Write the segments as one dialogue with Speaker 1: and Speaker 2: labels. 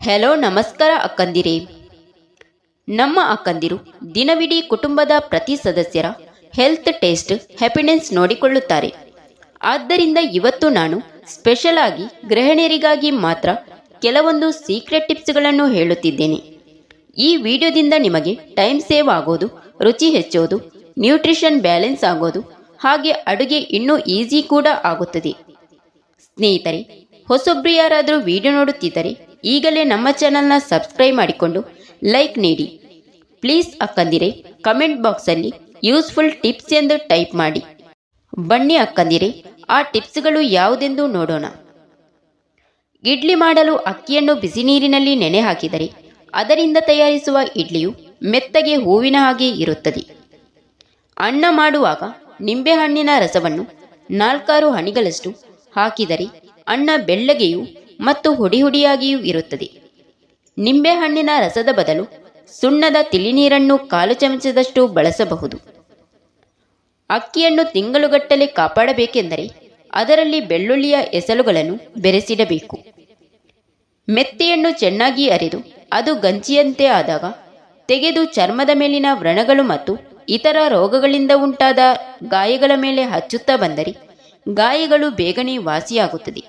Speaker 1: Hello ನಮಸ್ಕಾರ ಅಕ್ಕಂದಿರೇ. ನಮ್ಮ ಅಕ್ಕಂದಿರು ದಿನವಿಡೀ ಕುಟುಂಬದ ಪ್ರತಿ ಸದಸ್ಯರ ಹೆಲ್ತ್ ಟೇಸ್ಟ್ ಹ್ಯಾಪಿನೆಸ್ ನೋಡಿಕೊಳ್ಳುತ್ತಾರೆ. ಆದ್ದರಿಂದ ಇವತ್ತು ನಾನು ಸ್ಪೆಷಲ್ ಆಗಿ ಗೃಹಿಣಿಯರಿಗಾಗಿ ಮಾತ್ರ ಕೆಲವೊಂದು ಸೀಕ್ರೆಟ್ ಟಿಪ್ಸ್ಗಳನ್ನು ಹೇಳುತ್ತಿದ್ದೇನೆ. ಈ ವಿಡಿಯೋದಿಂದ ನಿಮಗೆ ಟೈಮ್ ಸೇವ್ ಆಗೋದು, ರುಚಿ ಹೆಚ್ಚೋದು, ನ್ಯೂಟ್ರಿಷನ್ ಬ್ಯಾಲೆನ್ಸ್ ಆಗೋದು, ಹಾಗೆ ಅಡುಗೆ ಇನ್ನೂ ಈಸಿ ಕೂಡ ಆಗುತ್ತದೆ. ಸ್ನೇಹಿತರೆ, ಹೊಸೊಬ್ರು ಯಾರಾದರೂ ವಿಡಿಯೋ ನೋಡುತ್ತಿದ್ದರೆ ಈಗಲೇ ನಮ್ಮ ಚಾನಲ್ನ ಸಬ್ಸ್ಕ್ರೈಬ್ ಮಾಡಿಕೊಂಡು ಲೈಕ್ ನೀಡಿ. ಪ್ಲೀಸ್ ಅಕ್ಕಂದಿರೆ, ಕಮೆಂಟ್ ಬಾಕ್ಸಲ್ಲಿ ಯೂಸ್ಫುಲ್ ಟಿಪ್ಸ್ ಎಂದು ಟೈಪ್ ಮಾಡಿ. ಬನ್ನಿ ಅಕ್ಕಂದಿರೆ, ಆ ಟಿಪ್ಸ್ಗಳು ಯಾವುದೆಂದು ನೋಡೋಣ. ಇಡ್ಲಿ ಮಾಡಲು ಅಕ್ಕಿಯನ್ನು ಬಿಸಿ ನೀರಿನಲ್ಲಿ ನೆನೆ ಹಾಕಿದರೆ ಅದರಿಂದ ತಯಾರಿಸುವ ಇಡ್ಲಿಯು ಮೆತ್ತಗೆ ಹೂವಿನ ಹಾಗೆ ಇರುತ್ತದೆ. ಅನ್ನ ಮಾಡುವಾಗ ನಿಂಬೆಹಣ್ಣಿನ ರಸವನ್ನು 4-6 ಹನಿಗಳಷ್ಟು ಹಾಕಿದರೆ ಅನ್ನ ಬೆಳ್ಳಗೆಯೂ ಮತ್ತು ಹುಡಿ ಹುಡಿಯಾಗಿಯೂ ಇರುತ್ತದೆ. ನಿಂಬೆಹಣ್ಣಿನ ರಸದ ಬದಲು ಸುಣ್ಣದ ತಿಳಿನೀರನ್ನು 1/4 ಚಮಚದಷ್ಟು ಬಳಸಬಹುದು. ಅಕ್ಕಿಯನ್ನು ತಿಂಗಳುಗಟ್ಟಲೆ ಕಾಪಾಡಬೇಕೆಂದರೆ ಅದರಲ್ಲಿ ಬೆಳ್ಳುಳ್ಳಿಯ ಎಸಳುಗಳನ್ನು ಬೆರೆಸಿಡಬೇಕು. ಮೆತ್ತೆಯನ್ನು ಚೆನ್ನಾಗಿ ಅರೆದು ಅದು ಗಂಜಿಯಂತೆ ಆದಾಗ ತೆಗೆದು ಚರ್ಮದ ಮೇಲಿನ ವ್ರಣಗಳು ಮತ್ತು ಇತರ ರೋಗಗಳಿಂದ ಉಂಟಾದ ಗಾಯಗಳ ಮೇಲೆ ಹಚ್ಚುತ್ತಾ ಬಂದರೆ ಗಾಯಗಳು ಬೇಗನೆ ವಾಸಿಯಾಗುತ್ತದೆ.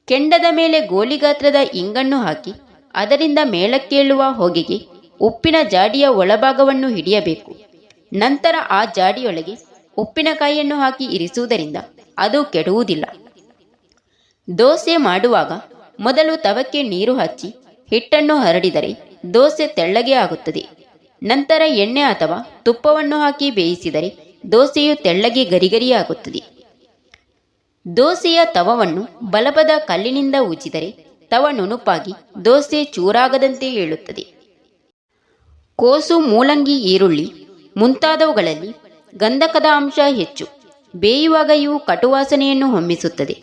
Speaker 1: ಕೆಂಡದ ಮೇಲೆ ಗೋಲಿ ಗಾತ್ರದ ಇಂಗನ್ನು ಹಾಕಿ ಅದರಿಂದ ಮೇಲಕ್ಕೇಳುವ ಹೊಗೆಗೆ ಉಪ್ಪಿನ ಜಾಡಿಯ ಒಳಭಾಗವನ್ನು ಹಿಡಿಯಬೇಕು. ನಂತರ ಆ ಜಾಡಿಯೊಳಗೆ ಉಪ್ಪಿನಕಾಯಿಯನ್ನು ಹಾಕಿ ಇರಿಸುವುದರಿಂದ ಅದು ಕೆಡುವುದಿಲ್ಲ. ದೋಸೆ ಮಾಡುವಾಗ ಮೊದಲು ತವಕ್ಕೆ ನೀರು ಹಚ್ಚಿ ಹಿಟ್ಟನ್ನು ಹರಡಿದರೆ ದೋಸೆ ತೆಳ್ಳಗೆ ಆಗುತ್ತದೆ. ನಂತರ ಎಣ್ಣೆ ಅಥವಾ ತುಪ್ಪವನ್ನು ಹಾಕಿ ಬೇಯಿಸಿದರೆ ದೋಸೆಯು ತೆಳ್ಳಗೆ ಗರಿಗರಿಯಾಗುತ್ತದೆ. ದೋಸೆಯ ತವವನ್ನು ಬಲಪದ ಕಲ್ಲಿನಿಂದ ಉಜ್ಜಿದರೆ ತವ ನುಣುಪಾಗಿ ದೋಸೆ ಚೂರಾಗದಂತೆ ಏಳುತ್ತದೆ. ಕೋಸು, ಮೂಲಂಗಿ, ಈರುಳ್ಳಿ ಮುಂತಾದವುಗಳಲ್ಲಿ ಗಂಧಕದ ಅಂಶ ಹೆಚ್ಚು. ಬೇಯುವಾಗ ಇವು ಕಟುವಾಸನೆಯನ್ನು ಹೊಮ್ಮಿಸುತ್ತದೆ.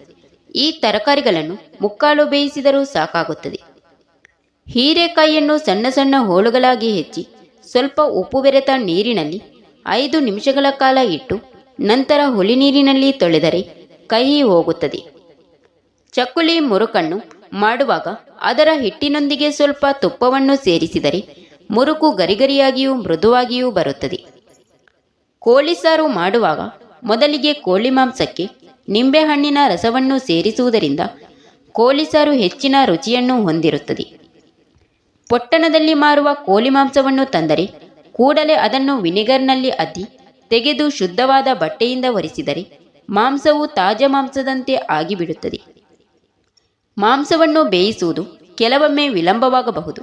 Speaker 1: ಈ ತರಕಾರಿಗಳನ್ನು ಮುಕ್ಕಾಲು ಬೇಯಿಸಿದರೂ ಸಾಕಾಗುತ್ತದೆ. ಹೀರೆಕಾಯಿಯನ್ನು ಸಣ್ಣ ಸಣ್ಣ ಹೋಳುಗಳಾಗಿ ಹೆಚ್ಚಿ ಸ್ವಲ್ಪ ಉಪ್ಪು ಬೆರೆತ ನೀರಿನಲ್ಲಿ 5 ನಿಮಿಷಗಳ ಕಾಲ ಇಟ್ಟು ನಂತರ ಹುಳಿ ನೀರಿನಲ್ಲಿ ತೊಳೆದರೆ ಕಹಿ ಹೋಗುತ್ತದೆ. ಚಕ್ಕುಲಿ, ಮುರುಕನ್ನು ಮಾಡುವಾಗ ಅದರ ಹಿಟ್ಟಿನೊಂದಿಗೆ ಸ್ವಲ್ಪ ತುಪ್ಪವನ್ನು ಸೇರಿಸಿದರೆ ಮುರುಕು ಗರಿಗರಿಯಾಗಿಯೂ ಮೃದುವಾಗಿಯೂ ಬರುತ್ತದೆ. ಕೋಳಿ ಸಾರು ಮಾಡುವಾಗ ಮೊದಲಿಗೆ ಕೋಳಿ ಮಾಂಸಕ್ಕೆ ನಿಂಬೆಹಣ್ಣಿನ ರಸವನ್ನು ಸೇರಿಸುವುದರಿಂದ ಕೋಳಿ ಸಾರು ಹೆಚ್ಚಿನ ರುಚಿಯನ್ನು ಹೊಂದಿರುತ್ತದೆ. ಪೊಟ್ಟಣದಲ್ಲಿ ಮಾರುವ ಕೋಳಿ ಮಾಂಸವನ್ನು ತಂದರೆ ಕೂಡಲೇ ಅದನ್ನು ವಿನೆಗರ್ನಲ್ಲಿ ಅದ್ದಿ ತೆಗೆದು ಶುದ್ಧವಾದ ಬಟ್ಟೆಯಿಂದ ಒರೆಸಿದರೆ ಮಾಂಸವು ತಾಜಾ ಮಾಂಸದಂತೆ ಆಗಿಬಿಡುತ್ತದೆ. ಮಾಂಸವನ್ನು ಬೇಯಿಸುವುದು ಕೆಲವೊಮ್ಮೆ ವಿಳಂಬವಾಗಬಹುದು.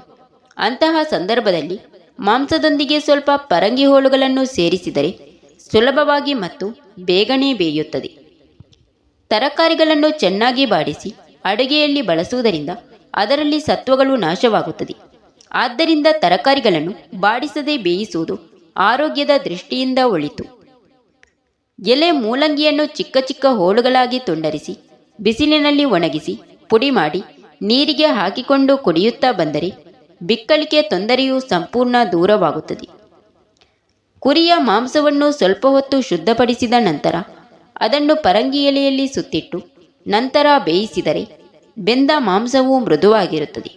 Speaker 1: ಅಂತಹ ಸಂದರ್ಭದಲ್ಲಿ ಮಾಂಸದೊಂದಿಗೆ ಸ್ವಲ್ಪ ಪರಂಗಿ ಹೋಳುಗಳನ್ನು ಸೇರಿಸಿದರೆ ಸುಲಭವಾಗಿ ಮತ್ತು ಬೇಗನೆ ಬೇಯುತ್ತದೆ. ತರಕಾರಿಗಳನ್ನು ಚೆನ್ನಾಗಿ ಬಾಡಿಸಿ ಅಡುಗೆಯಲ್ಲಿ ಬಳಸುವುದರಿಂದ ಅದರಲ್ಲಿ ಸತ್ವಗಳು ನಾಶವಾಗುತ್ತದೆ. ಆದ್ದರಿಂದ ತರಕಾರಿಗಳನ್ನು ಬಾಡಿಸದೆ ಬೇಯಿಸುವುದು ಆರೋಗ್ಯದ ದೃಷ್ಟಿಯಿಂದ ಒಳಿತು. ಎಲೆ ಮೂಲಂಗಿಯನ್ನು ಚಿಕ್ಕ ಚಿಕ್ಕ ಹೋಳುಗಳಾಗಿ ತುಂಡರಿಸಿ ಬಿಸಿಲಿನಲ್ಲಿ ಒಣಗಿಸಿ ಪುಡಿ ಮಾಡಿ ನೀರಿಗೆ ಹಾಕಿಕೊಂಡು ಕುಡಿಯುತ್ತಾ ಬಂದರೆ ಬಿಕ್ಕಳಿಕೆ ತೊಂದರೆಯು ಸಂಪೂರ್ಣ ದೂರವಾಗುತ್ತದೆ. ಕುರಿಯ ಮಾಂಸವನ್ನು ಸ್ವಲ್ಪ ಹೊತ್ತು ಶುದ್ಧಪಡಿಸಿದ ನಂತರ ಅದನ್ನು ಪರಂಗಿ ಎಲೆಯಲ್ಲಿ ಸುತ್ತಿಟ್ಟು ನಂತರ ಬೇಯಿಸಿದರೆ ಬೆಂದ ಮಾಂಸವು ಮೃದುವಾಗಿರುತ್ತದೆ.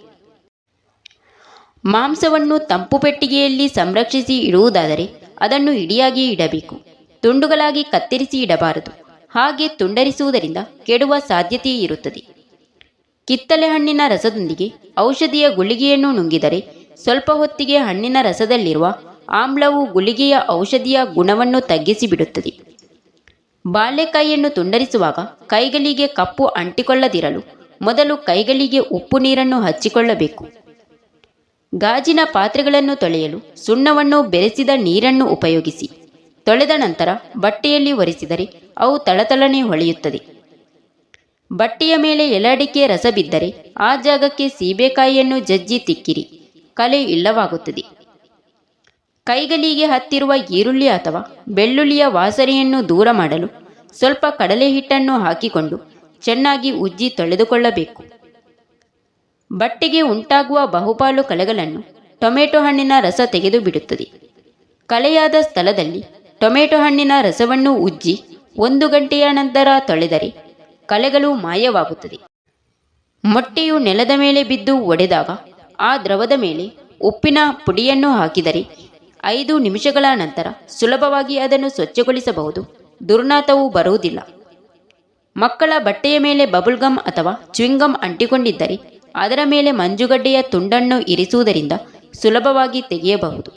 Speaker 1: ಮಾಂಸವನ್ನು ತಂಪು ಪೆಟ್ಟಿಗೆಯಲ್ಲಿ ಸಂರಕ್ಷಿಸಿ ಇಡುವುದಾದರೆ ಅದನ್ನು ಇಡಿಯಾಗಿ ಇಡಬೇಕು. ತುಂಡುಗಳಾಗಿ ಕತ್ತರಿಸಿ ಇಡಬಾರದು. ಹಾಗೆ ತುಂಡರಿಸುವುದರಿಂದ ಕೆಡುವ ಸಾಧ್ಯತೆ ಇರುತ್ತದೆ. ಕಿತ್ತಳೆ ಹಣ್ಣಿನ ರಸದೊಂದಿಗೆ ಔಷಧಿಯ ಗುಳಿಗೆಯನ್ನು ನುಂಗಿದರೆ ಸ್ವಲ್ಪ ಹೊತ್ತಿಗೆ ಹಣ್ಣಿನ ರಸದಲ್ಲಿರುವ ಆಮ್ಲವು ಗುಳಿಗೆಯ ಔಷಧಿಯ ಗುಣವನ್ನು ತಗ್ಗಿಸಿಬಿಡುತ್ತದೆ. ಬಾಳೆಕಾಯಿಯನ್ನು ತುಂಡರಿಸುವಾಗ ಕೈಗಳಿಗೆ ಕಪ್ಪು ಅಂಟಿಕೊಳ್ಳದಿರಲು ಮೊದಲು ಕೈಗಳಿಗೆ ಉಪ್ಪು ನೀರನ್ನು ಹಚ್ಚಿಕೊಳ್ಳಬೇಕು. ಗಾಜಿನ ಪಾತ್ರೆಗಳನ್ನು ತೊಳೆಯಲು ಸುಣ್ಣವನ್ನು ಬೆರೆಸಿದ ನೀರನ್ನು ಉಪಯೋಗಿಸಿ ತೊಳೆದ ನಂತರ ಬಟ್ಟೆಯಲ್ಲಿ ಒರೆಸಿದರೆ ಅವು ತಳತಳನೆ ಹೊಳೆಯುತ್ತದೆ. ಬಟ್ಟೆಯ ಮೇಲೆ ಎಲಡಿಕೆ ರಸ ಬಿದ್ದರೆ ಆ ಜಾಗಕ್ಕೆ ಸೀಬೆಕಾಯಿಯನ್ನು ಜಜ್ಜಿ ತಿಕ್ಕಿರಿ, ಕಲೆ ಇಲ್ಲವಾಗುತ್ತದೆ. ಕೈಗಳಿಗೆ ಹತ್ತಿರುವ ಈರುಳ್ಳಿ ಅಥವಾ ಬೆಳ್ಳುಳ್ಳಿಯ ವಾಸನೆಯನ್ನು ದೂರ ಮಾಡಲು ಸ್ವಲ್ಪ ಕಡಲೆ ಹಿಟ್ಟನ್ನು ಹಾಕಿಕೊಂಡು ಚೆನ್ನಾಗಿ ಉಜ್ಜಿ ತೊಳೆದುಕೊಳ್ಳಬೇಕು. ಬಟ್ಟೆಗೆ ಉಂಟಾಗುವ ಬಹುಪಾಲು ಕಲೆಗಳನ್ನು ಟೊಮೆಟೊ ಹಣ್ಣಿನ ರಸ ತೆಗೆದು ಬಿಡುತ್ತದೆ. ಕಲೆಯಾದ ಸ್ಥಳದಲ್ಲಿ ಟೊಮೆಟೊ ಹಣ್ಣಿನ ರಸವನ್ನು ಉಜ್ಜಿ 1 ಗಂಟೆಯ ನಂತರ ತೊಳೆದರೆ ಕಲೆಗಳು ಮಾಯವಾಗುತ್ತದೆ. ಮೊಟ್ಟೆಯು ನೆಲದ ಮೇಲೆ ಬಿದ್ದು ಒಡೆದಾಗ ಆ ದ್ರವದ ಮೇಲೆ ಉಪ್ಪಿನ ಪುಡಿಯನ್ನು ಹಾಕಿದರೆ 5 ನಿಮಿಷಗಳ ನಂತರ ಸುಲಭವಾಗಿ ಅದನ್ನು ಸ್ವಚ್ಛಗೊಳಿಸಬಹುದು. ದುರ್ನಾತವೂ ಬರುವುದಿಲ್ಲ. ಮಕ್ಕಳ ಬಟ್ಟೆಯ ಮೇಲೆ ಬಬಲ್ ಗಮ್ ಅಥವಾ ಚ್ವಿಂಗಮ್ ಅಂಟಿಕೊಂಡಿದ್ದರೆ ಅದರ ಮೇಲೆ ಮಂಜುಗಡ್ಡೆಯ ತುಂಡನ್ನು ಇರಿಸುವುದರಿಂದ ಸುಲಭವಾಗಿ ತೆಗೆಯಬಹುದು.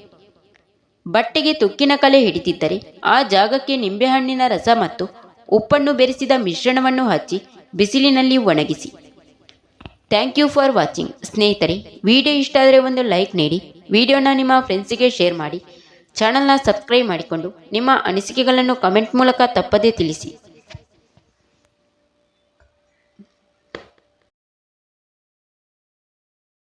Speaker 1: ಬಟ್ಟೆಗೆ ತುಕ್ಕಿನ ಕಲೆ ಹಿಡಿದಿದ್ದರೆ ಆ ಜಾಗಕ್ಕೆ ನಿಂಬೆಹಣ್ಣಿನ ರಸ ಮತ್ತು ಉಪ್ಪನ್ನು ಬೆರೆಸಿದ ಮಿಶ್ರಣವನ್ನು ಹಚ್ಚಿ ಬಿಸಿಲಿನಲ್ಲಿ ಒಣಗಿಸಿ. Thank you for watching. ಸ್ನೇಹಿತರೆ, ವಿಡಿಯೋ ಇಷ್ಟ ಆದರೆ ಒಂದು ಲೈಕ್ ನೀಡಿ, ವಿಡಿಯೋನ ನಿಮ್ಮ ಫ್ರೆಂಡ್ಸಿಗೆ ಶೇರ್ ಮಾಡಿ, ಚಾನಲ್ನ ಸಬ್ಸ್ಕ್ರೈಬ್ ಮಾಡಿಕೊಂಡು ನಿಮ್ಮ ಅನಿಸಿಕೆಗಳನ್ನು ಕಮೆಂಟ್ ಮೂಲಕ ತಪ್ಪದೇ ತಿಳಿಸಿ.